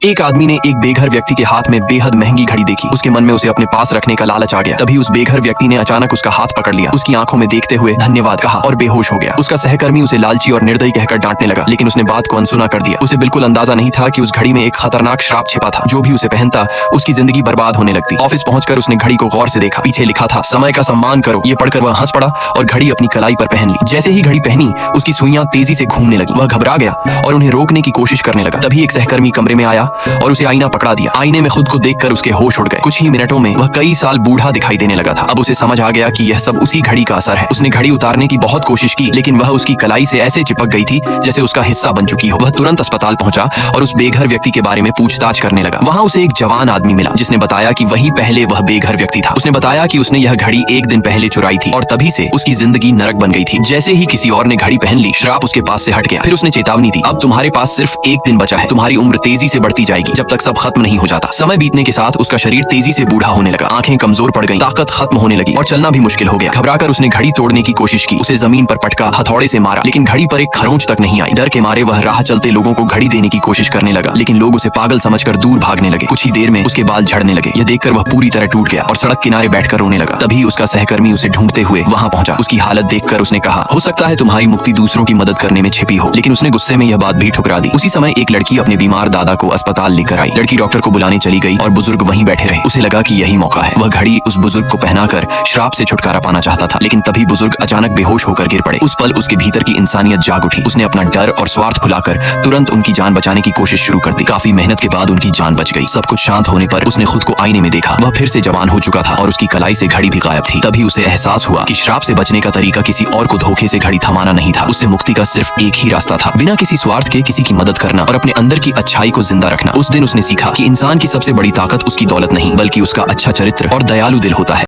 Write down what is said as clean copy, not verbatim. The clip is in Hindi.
एक आदमी ने एक बेघर व्यक्ति के हाथ में बेहद महंगी घड़ी देखी। उसके मन में उसे अपने पास रखने का लालच आ गया। तभी उस बेघर व्यक्ति ने अचानक उसका हाथ पकड़ लिया, उसकी आंखों में देखते हुए धन्यवाद कहा और बेहोश हो गया। उसका सहकर्मी उसे लालची और निर्दयी कहकर डांटने लगा, लेकिन उसने बात को अनसुना कर दिया। उसे बिल्कुल अंदाजा नहीं था कि उस घड़ी में एक खतरनाक श्राप छिपा था। जो भी उसे पहनता उसकी जिंदगी बर्बाद होने लगती। ऑफिस पहुंचकर उसने घड़ी को गौर से देखा। पीछे लिखा था, समय का सम्मान करो। ये पढ़कर वह हंस पड़ा और घड़ी अपनी कलाई पर पहन ली। जैसे ही घड़ी पहनी, उसकी सुइयां तेजी से घूमने लगी। वह घबरा गया और उन्हें रोकने की कोशिश करने लगा। तभी एक सहकर्मी कमरे में आया और उसे आईना पकड़ा दिया। आईने में खुद को देखकर उसके होश उड़ गए। कुछ ही मिनटों में वह कई साल बूढ़ा दिखाई देने लगा था। अब उसे समझ आ गया कि यह सब उसी घड़ी का असर है। उसने घड़ी उतारने की बहुत कोशिश की, लेकिन वह उसकी कलाई से ऐसे चिपक गई थी जैसे उसका हिस्सा बन चुकी हो। वह तुरंत अस्पताल पहुंचा और उस बेघर व्यक्ति के बारे में पूछताछ करने लगा। वहां उसे एक जवान आदमी मिला जिसने बताया कि वही पहले वह बेघर व्यक्ति था। उसने बताया कि उसने यह घड़ी एक दिन पहले चुराई थी और तभी से उसकी जिंदगी नरक बन गई थी। जैसे ही किसी और ने घड़ी पहन ली, श्राप उसके पास से हट गया। फिर उसने चेतावनी दी, अब तुम्हारे पास सिर्फ एक दिन बचा है। तुम्हारी उम्र तेजी से बढ़ती जाएगी जब तक सब खत्म नहीं हो जाता। समय बीतने के साथ उसका शरीर तेजी से बूढ़ा होने लगा। आंखें कमजोर पड़ गईं, ताकत खत्म होने लगी और चलना भी मुश्किल हो गया। घबराकर उसने घड़ी तोड़ने की कोशिश की। उसे जमीन पर पटका, हथौड़े से मारा, लेकिन घड़ी पर एक खरोंच तक नहीं आई। डर के मारे वह राह चलते लोगों को घड़ी देने की कोशिश करने लगा, लेकिन लोग उसे पागल समझकर दूर भागने लगे। कुछ ही देर में उसके बाल झड़ने लगे। यह देखकर वह पूरी तरह टूट गया और सड़क किनारे बैठकर रोने लगा। तभी उसका सहकर्मी उसे ढूंढते हुए वहां पहुंचा। उसकी हालत देखकर उसने कहा, हो सकता है तुम्हारी मुक्ति दूसरों की मदद करने में छिपी हो। लेकिन उसने गुस्से में यह बात भी ठुकरा दी। उसी समय एक लड़की अपने बीमार दादा को अस्पताल लेकर आई। लड़की डॉक्टर को बुलाने चली गई और बुजुर्ग वहीं बैठे रहे। उसे लगा कि यही मौका है। वह घड़ी उस बुजुर्ग को पहनाकर श्राप से छुटकारा पाना चाहता था, लेकिन तभी बुजुर्ग अचानक बेहोश होकर गिर पड़े। उस पल उसके भीतर की इंसानियत जाग उठी। उसने अपना डर और स्वार्थ भुलाकर तुरंत उनकी जान बचाने की कोशिश शुरू कर दी। काफी मेहनत के बाद उनकी जान बच गई। सब कुछ शांत होने पर उसने खुद को आईने में देखा। वह फिर से जवान हो चुका था और उसकी कलाई से घड़ी भी गायब थी। तभी उसे एहसास हुआ कि श्राप से बचने का तरीका किसी और को धोखे से घड़ी थमाना नहीं था। उससे मुक्ति का सिर्फ एक ही रास्ता था, बिना किसी स्वार्थ के किसी की मदद करना और अपने अंदर की अच्छाई को जिंदा रखना। उस दिन उसने सीखा कि इंसान की सबसे बड़ी ताकत उसकी दौलत नहीं, बल्कि उसका अच्छा चरित्र और दयालु दिल होता है।